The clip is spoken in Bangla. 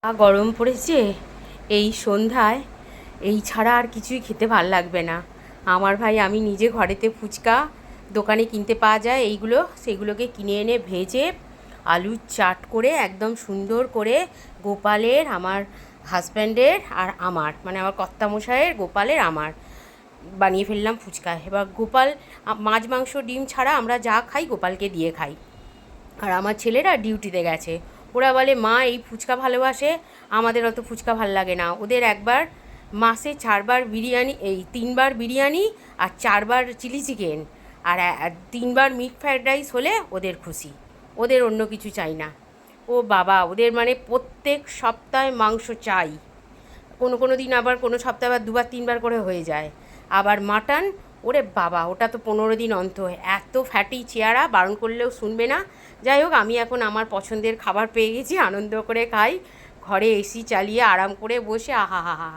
গরম পড়েছে এই সন্ধ্যায়, এই ছাড়া আর কিছুই খেতে ভাল লাগবে না আমার ভাই। আমি নিজে ঘরেতে ফুচকা দোকানে কিনতে পাওয়া যায় এইগুলো, সেগুলোকে কিনে এনে ভেজে আলুর চাট করে একদম সুন্দর করে গোপালের, আমার হাজব্যান্ডের আর আমার, মানে আমার কর্তামশাইয়ের, গোপালের, আমার বানিয়ে ফেললাম ফুচকা। এবার গোপাল মাছ মাংস ডিম ছাড়া আমরা যা খাই গোপালকে দিয়ে খাই। আর আমার ছেলেরা ডিউটিতে গেছে, ওরা বলে মা এই ফুচকা ভালোবাসে, আমাদের অত ফুচকা ভাল লাগে না। ওদের একবার মাসে 4বার বিরিয়ানি, এই 3বার বিরিয়ানি আর 4বার চিলি চিকেন আর 3বার মিট ফ্রাইড রাইস হলে ওদের খুশি, ওদের অন্য কিছু চাই না। ও বাবা, ওদের মানে প্রত্যেক সপ্তাহে মাংস চাই। কোনো দিন আবার কোনো সপ্তাহে আবার 2বার 3বার করে হয়ে যায়। আবার মাটন, ওরে বাবা ওটা তো 15 দিন অন্তর, এত ফ্যাটি চেহারা, বারণ করলেও শুনবে না। যাই হোক, আমি এখন আমার পছন্দের খাবার পেয়ে গেছি, আনন্দ করে খাই, ঘরে এসি চালিয়ে আরাম করে বসে, আহা হা হা।